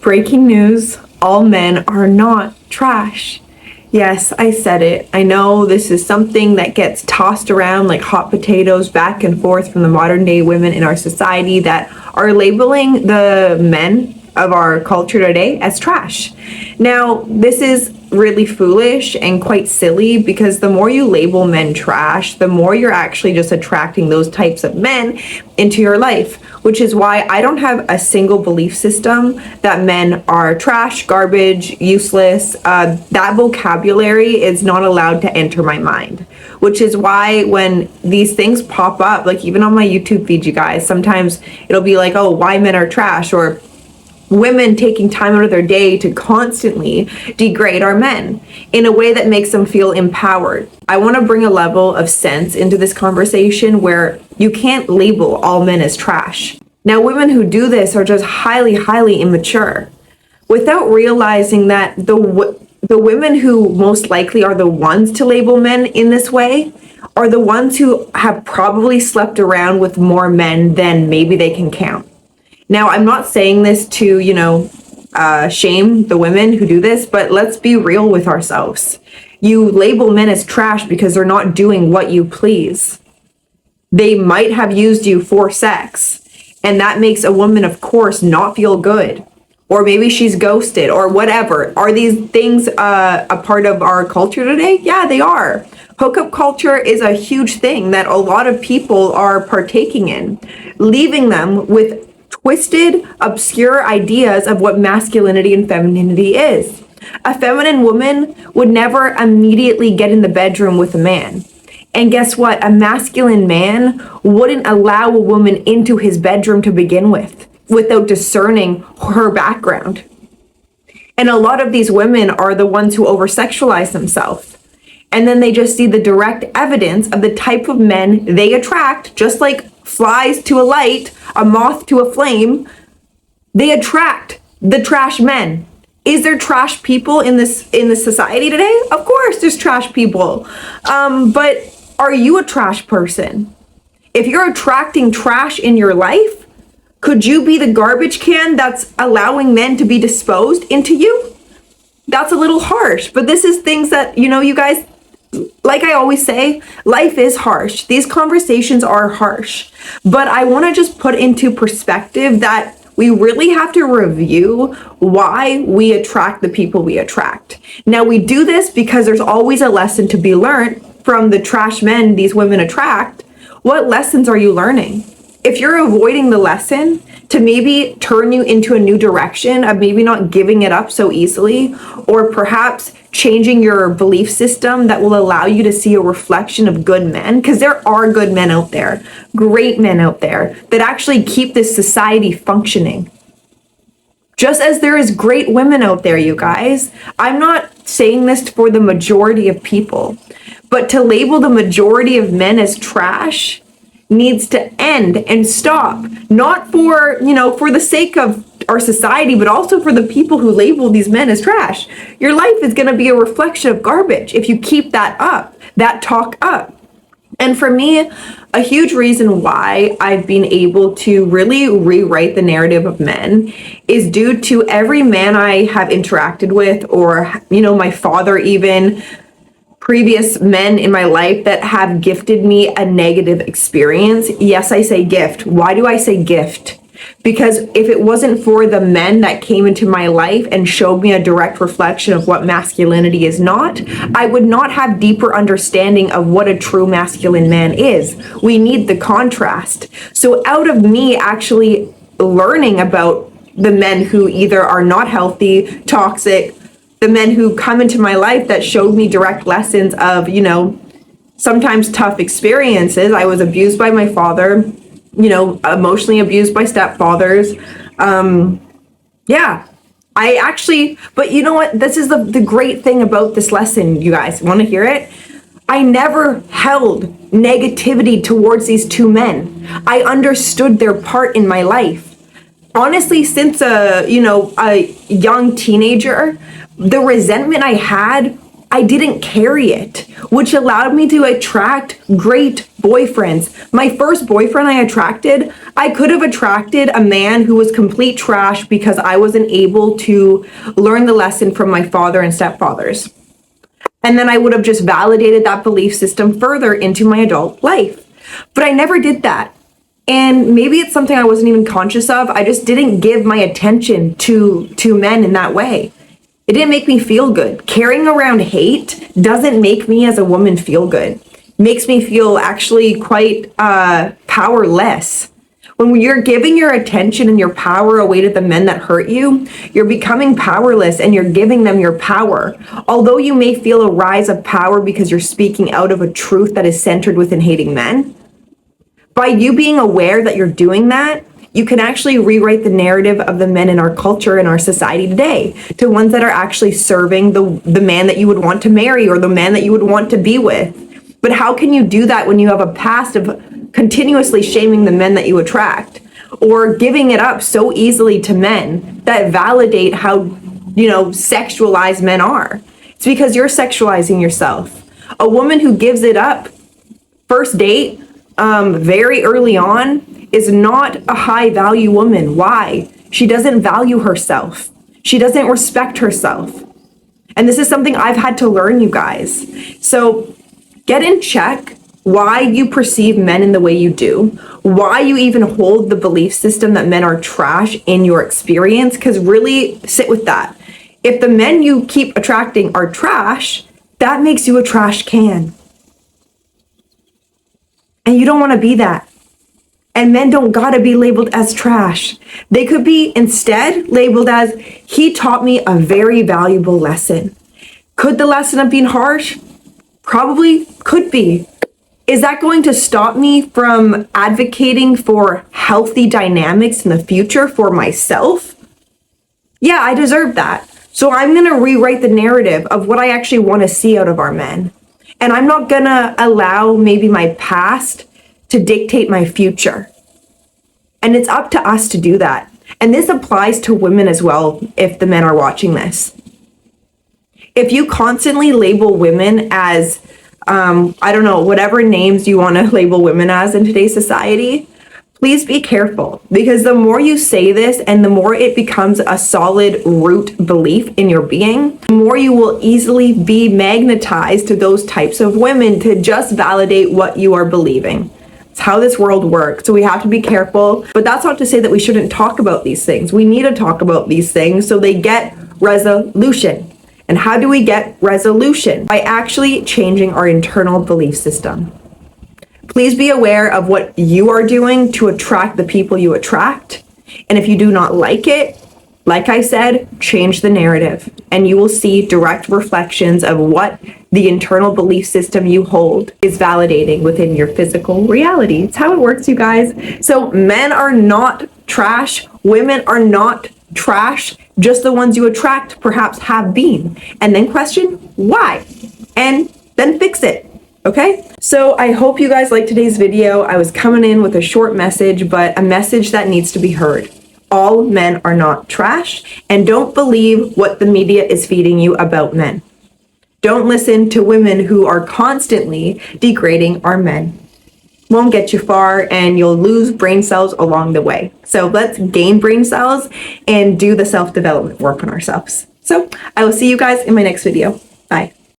Breaking news, all men are not trash. Yes, I said it. I know this is something that gets tossed around like hot potatoes back and forth from the modern day women in our society that are labeling the men of our culture today as trash. Now, this is really foolish and quite silly because the more you label men trash, the more you're actually just attracting those types of men into your life, which is why I don't have a single belief system that men are trash, garbage, useless. That vocabulary is not allowed to enter my mind, which is why when these things pop up, like even on my YouTube feed, you guys, sometimes it'll be like, oh, why men are trash, or women taking time out of their day to constantly degrade our men in a way that makes them feel empowered. I want to bring a level of sense into this conversation where you can't label all men as trash. Now, women who do this are just highly, highly immature without realizing that the women who most likely are the ones to label men in this way are the ones who have probably slept around with more men than maybe they can count. Now, I'm not saying this to, shame the women who do this, but let's be real with ourselves. You label men as trash because they're not doing what you please. They might have used you for sex, and that makes a woman, of course, not feel good. Or maybe she's ghosted or whatever. Are these things a part of our culture today? Yeah, they are. Hookup culture is a huge thing that a lot of people are partaking in, leaving them with twisted, obscure ideas of what masculinity and femininity is. A feminine woman would never immediately get in the bedroom with a man. And guess what? A masculine man wouldn't allow a woman into his bedroom to begin with, without discerning her background. And a lot of these women are the ones who over-sexualize themselves. And then they just see the direct evidence of the type of men they attract, just like flies to a light, a moth to a flame. They attract the trash men. Is there trash people in this society today? Of course there's trash people. But are you a trash person? If you're attracting trash in your life, could you be the garbage can that's allowing men to be disposed into you? That's a little harsh, but this is things that, you guys, like I always say, life is harsh. These conversations are harsh, but I want to just put into perspective that we really have to review why we attract the people we attract. Now, we do this because there's always a lesson to be learned from the trash men these women attract. What lessons are you learning? If you're avoiding the lesson to maybe turn you into a new direction of maybe not giving it up so easily, or perhaps changing your belief system that will allow you to see a reflection of good men, because there are good men out there, great men out there that actually keep this society functioning. Just as there is great women out there, you guys. I'm not saying this for the majority of people, but to label the majority of men as trash needs to end and stop, not for the sake of our society, but also for the people who label these men as trash. Your life is going to be a reflection of garbage if you keep that up, that talk up. And for me, a huge reason why I've been able to really rewrite the narrative of men is due to every man I have interacted with, or my father, even previous men in my life that have gifted me a negative experience. Yes, I say gift. Why do I say gift? Because if it wasn't for the men that came into my life and showed me a direct reflection of what masculinity is not, I would not have deeper understanding of what a true masculine man is. We need the contrast. So out of me actually learning about the men who either are not healthy, toxic, the men who come into my life that showed me direct lessons of, sometimes tough experiences. I was abused by my father, emotionally abused by stepfathers. But you know what? This is the great thing about this lesson, you guys. Want to hear it? I never held negativity towards these two men. I understood their part in my life. Honestly, since a young teenager, the resentment I I didn't carry it, which allowed me to attract great boyfriends. My first boyfriend I attracted, I could have attracted a man who was complete trash because I wasn't able to learn the lesson from my father and stepfathers. And then I would have just validated that belief system further into my adult life. But I never did that. And maybe it's something I wasn't even conscious of. I just didn't give my attention to men in that way. It didn't make me feel good. Carrying around hate doesn't make me as a woman feel good. It makes me feel actually quite powerless. When you're giving your attention and your power away to the men that hurt you, you're becoming powerless and you're giving them your power. Although you may feel a rise of power because you're speaking out of a truth that is centered within hating men, by you being aware that you're doing that, you can actually rewrite the narrative of the men in our culture and our society today to ones that are actually serving the man that you would want to marry or the man that you would want to be with. But how can you do that when you have a past of continuously shaming the men that you attract or giving it up so easily to men that validate how, sexualized men are? It's because you're sexualizing yourself. A woman who gives it up first date, very early on, is not a high value woman. Why? She doesn't value herself. She doesn't respect herself. And this is something I've had to learn, you guys. So get in check why you perceive men in the way you do, why you even hold the belief system that men are trash in your experience, because really sit with that. If the men you keep attracting are trash, that makes you a trash can. And you don't want to be that. And men don't gotta be labeled as trash. They could be instead labeled as, he taught me a very valuable lesson. Could the lesson have been harsh? Probably could be. Is that going to stop me from advocating for healthy dynamics in the future for myself? Yeah, I deserve that. So I'm gonna rewrite the narrative of what I actually want to see out of our men. And I'm not gonna allow maybe my past to dictate my future. And it's up to us to do that. And this applies to women as well, if the men are watching this. If you constantly label women as, whatever names you want to label women as in today's society, please be careful, because the more you say this and the more it becomes a solid root belief in your being, the more you will easily be magnetized to those types of women to just validate what you are believing. It's how this world works. So we have to be careful, but that's not to say that we shouldn't talk about these things. We need to talk about these things so they get resolution. And how do we get resolution? By actually changing our internal belief system. Please be aware of what you are doing to attract the people you attract. And if you do not like it, like I said, change the narrative and you will see direct reflections of what the internal belief system you hold is validating within your physical reality. It's how it works, you guys. So men are not trash. Women are not trash. Just the ones you attract perhaps have been. And then question why, and then fix it. Okay, so I hope you guys liked today's video. I was coming in with a short message, but a message that needs to be heard. All men are not trash, and don't believe what the media is feeding you about men. Don't listen to women who are constantly degrading our men. Won't get you far, and you'll lose brain cells along the way. So let's gain brain cells and do the self-development work on ourselves. So I will see you guys in my next video.